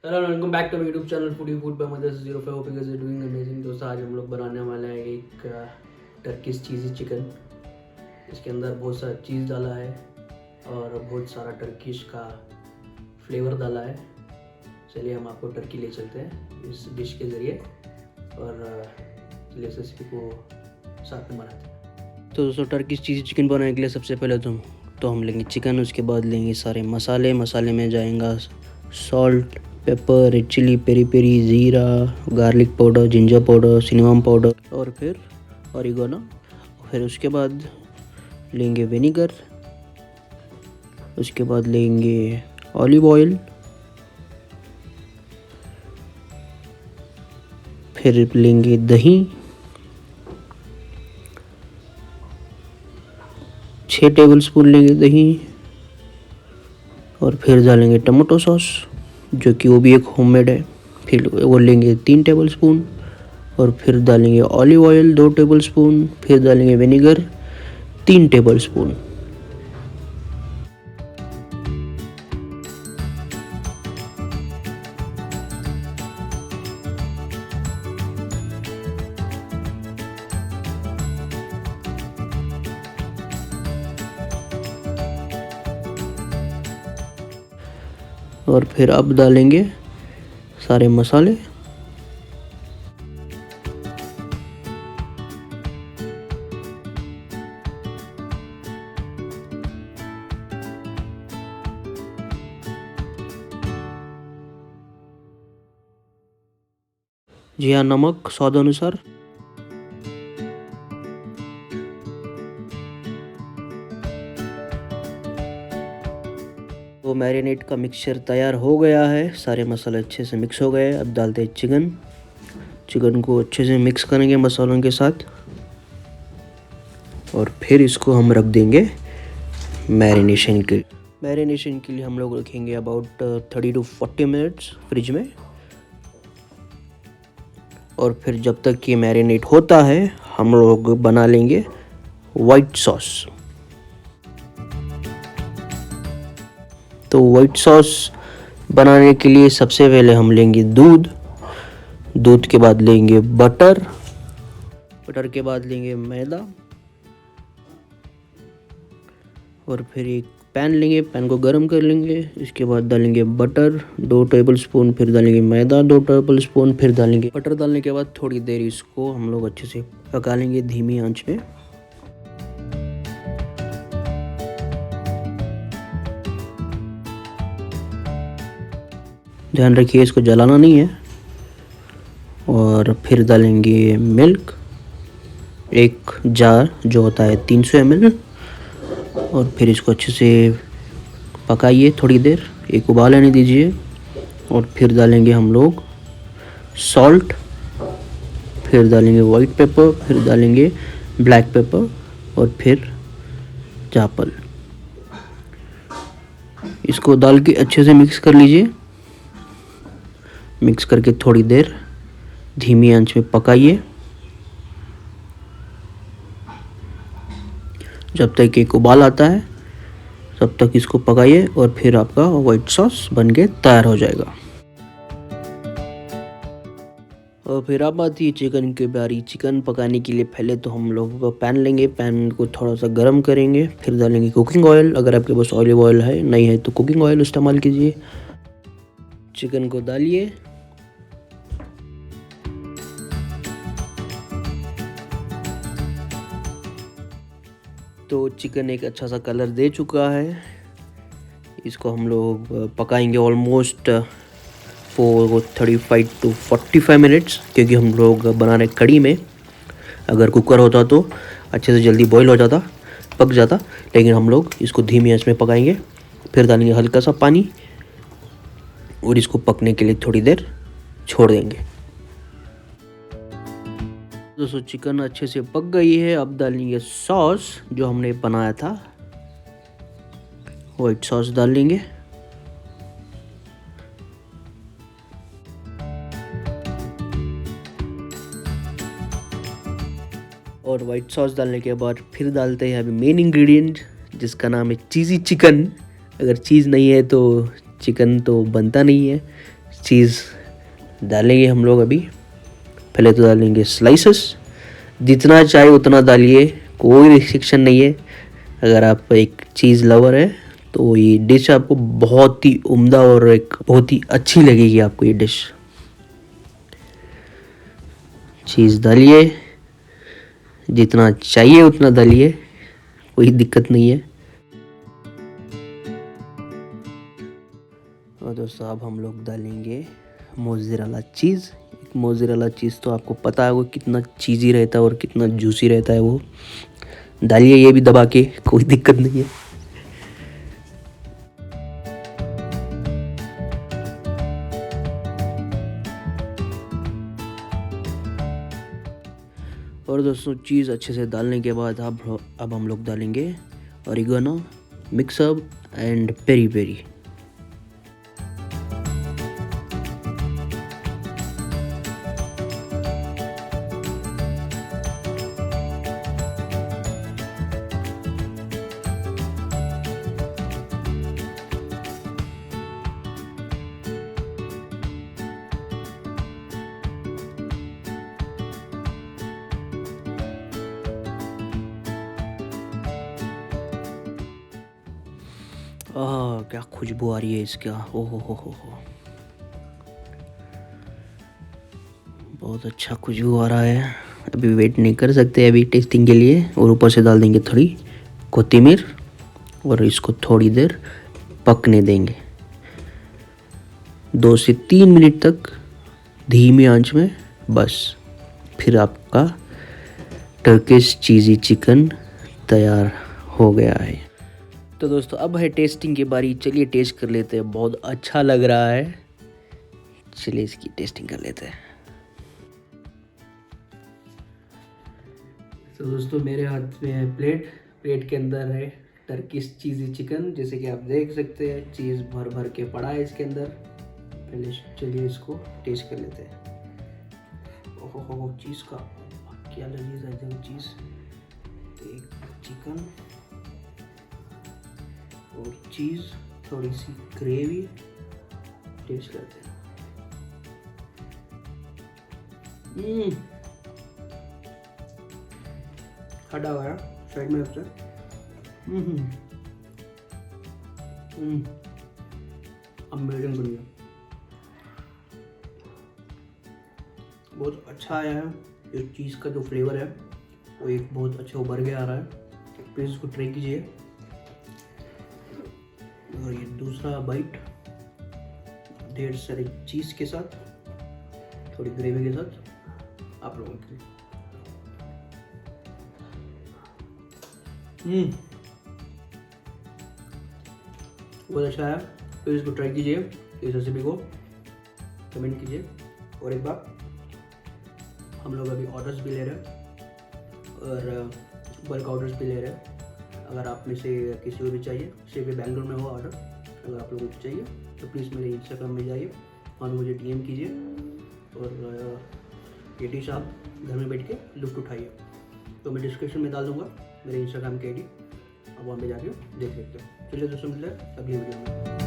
Hello welcome back to my YouTube channel foodie food by mothers 05 hoping is doing amazing. दोस्तों आज हम लोग बनाने वाले हैं एक टर्किश चीज़ी चिकन। इसके अंदर बहुत सारा चीज़ डाला है और बहुत सारा टर्किश का फ्लेवर डाला है। चलिए हम आपको टर्की ले चलते हैं इस डिश के ज़रिए और चलिए इस रेसिपी को साथ में बनाते हैं। तो दोस्तों टर्किश चीज़ी चिकन बनाने के लिए सबसे पहले तो हम लेंगे चिकन। उसके बाद लेंगे सारे मसाले में जाएगा salt, pepper, red chilli, peri peri, ज़ीरा, garlic powder, ginger powder, cinnamon powder और फिर ऑरिगेनो। फिर उसके बाद लेंगे विनेगर। उसके बाद लेंगे ऑलिव ऑयल। फिर लेंगे दही 6 टेबलस्पून लेंगे दही। और फिर डालेंगे टमाटो सॉस जो कि वो भी एक होममेड है। फिर वो लेंगे 3 टेबलस्पून। और फिर डालेंगे ऑलिव ऑयल 2 टेबलस्पून। फिर डालेंगे विनेगर 3 टेबलस्पून। और फिर अब डालेंगे सारे मसाले। जी हाँ, नमक स्वाद अनुसार। तो मैरिनेट का मिक्सचर तैयार हो गया है, सारे मसाले अच्छे से मिक्स हो गए। अब डालते हैं चिकन को अच्छे से मिक्स करेंगे मसालों के साथ। और फिर इसको हम रख देंगे मैरिनेशन के लिए हम लोग रखेंगे अबाउट 30 to 40 मिनट्स फ्रिज में। और फिर जब तक ये मैरिनेट होता है हम लोग बना लेंगे वाइट सॉस। तो वाइट सॉस बनाने के लिए सबसे पहले हम लेंगे दूध के बाद लेंगे बटर के बाद लेंगे मैदा। और फिर एक पैन लेंगे, पैन को गर्म कर लेंगे। इसके बाद डालेंगे बटर 2 टेबलस्पून। फिर डालेंगे मैदा 2 टेबलस्पून। फिर डालेंगे बटर। डालने के बाद थोड़ी देर इसको हम लोग अच्छे से पका लेंगे धीमी आंच पे। ध्यान रखिए इसको जलाना नहीं है। और फिर डालेंगे मिल्क, एक जार जो होता है 300 ml। और फिर इसको अच्छे से पकाइए थोड़ी देर, एक उबाल आने दीजिए। और फिर डालेंगे हम लोग सॉल्ट। फिर डालेंगे वाइट पेपर। फिर डालेंगे ब्लैक पेपर। और फिर जायफल। इसको डाल के अच्छे से मिक्स कर लीजिए। मिक्स करके थोड़ी देर धीमी आंच में पकाइए जब तक एक उबाल आता है, तब तक इसको पकाइए। और फिर आपका वाइट सॉस बनके तैयार हो जाएगा। और फिर अब आती है चिकन की बारी। चिकन पकाने के लिए पहले तो हम लोग पैन लेंगे, पैन को थोड़ा सा गर्म करेंगे। फिर डालेंगे कुकिंग ऑयल, अगर आपके पास ऑलिव ऑयल है, नहीं है तो कुकिंग ऑयल इस्तेमाल कीजिए। चिकन को डालिए। तो चिकन एक अच्छा सा कलर दे चुका है। इसको हम लोग पकाएंगे ऑलमोस्ट 35 to 45 मिनट्स, क्योंकि हम लोग बना रहे कड़ी में। अगर कुकर होता तो अच्छे से जल्दी बॉईल हो जाता, पक जाता, लेकिन हम लोग इसको धीमी आंच में पकाएंगे। फिर डालेंगे हल्का सा पानी और इसको पकने के लिए थोड़ी देर छोड़ देंगे। दोस्तों चिकन अच्छे से पक गई है। अब डालेंगे सॉस जो हमने बनाया था, वाइट सॉस डाल लेंगे। और वाइट सॉस डालने के बाद फिर डालते हैं अभी मेन इंग्रेडिएंट जिसका नाम है चीज़ी चिकन। अगर चीज़ नहीं है तो चिकन तो बनता नहीं है। चीज़ डालेंगे हम लोग अभी। पहले तो डालेंगे स्लाइसेस, जितना चाहे उतना डालिए, कोई रिस्ट्रिक्शन नहीं है। अगर आप एक चीज़ लवर है तो ये डिश आपको बहुत ही उम्दा और एक बहुत ही अच्छी लगेगी आपको ये डिश। चीज़ डालिए, जितना चाहिए उतना डालिए, कोई दिक्कत नहीं है। और दोस्तों अब हम लोग डालेंगे मोज़रेला चीज़। मोज़रेला चीज़ तो आपको पता है वो कितना चीज़ी रहता है और कितना जूसी रहता है। वो डालिए ये भी दबा के, कोई दिक्कत नहीं है। और दोस्तों चीज़ अच्छे से डालने के बाद अब हम लोग डालेंगे oregano, mix up and peri peri. क्या खुशबू आ रही है इसका, ओहो हो, बहुत अच्छा खुशबू आ रहा है। अभी वेट नहीं कर सकते अभी टेस्टिंग के लिए। और ऊपर से डाल देंगे थोड़ी कोथिमीर और इसको थोड़ी देर पकने देंगे, 2 से 3 मिनट तक धीमी आंच में बस। फिर आपका टर्किश चीज़ी चिकन तैयार हो गया है। तो दोस्तों अब है टेस्टिंग की बारी। चलिए टेस्ट कर लेते हैं, बहुत अच्छा लग रहा है। चलिए इसकी टेस्टिंग कर लेते हैं। तो दोस्तों मेरे हाथ में है प्लेट के अंदर है टर्किश चीज़ी चिकन। जैसे कि आप देख सकते हैं चीज़ भर भर के पड़ा है इसके अंदर। पहले चलिए इसको टेस्ट कर लेते हैं। ओहो चीज़ का क्या लजीज है एकदम चीज़। एक चिकन और चीज़, थोड़ी सी ग्रेवी, टेस्ट करते हैं। हटा हुआ साइड में रखते हैं। अमेजिंग बढ़िया, बहुत अच्छा आया है। ये चीज़ का जो फ्लेवर है वो एक बहुत अच्छा उभर के आ रहा है। प्लीज़ इसको ट्राई कीजिए। और ये दूसरा बाइट ढेर सारी चीज़ के साथ, थोड़ी ग्रेवी के साथ आप लोगों के लिए। बहुत अच्छा है। तो इसको ट्राई कीजिए, इस रेसिपी को कमेंट कीजिए। और एक बार हम लोग अभी ऑर्डर्स भी ले रहे हैं और बल्क ऑर्डर्स भी ले रहे हैं। अगर आप में से किसी को भी चाहिए, सिर्फ बेंगलोर में हो ऑर्डर, अगर आप लोगों को चाहिए तो प्लीज़ मेरे इंस्टाग्राम में जाइए और मुझे DM कीजिए। और ये डिश आप घर में बैठ के लुत्फ़ उठाइए। तो मैं डिस्क्रिप्शन में डाल दूँगा मेरे इंस्टाग्राम की ID, आप वहाँ पे जाके देख सकते हो। चलिए दोस्तों मिलते हैं अगली वीडियो में।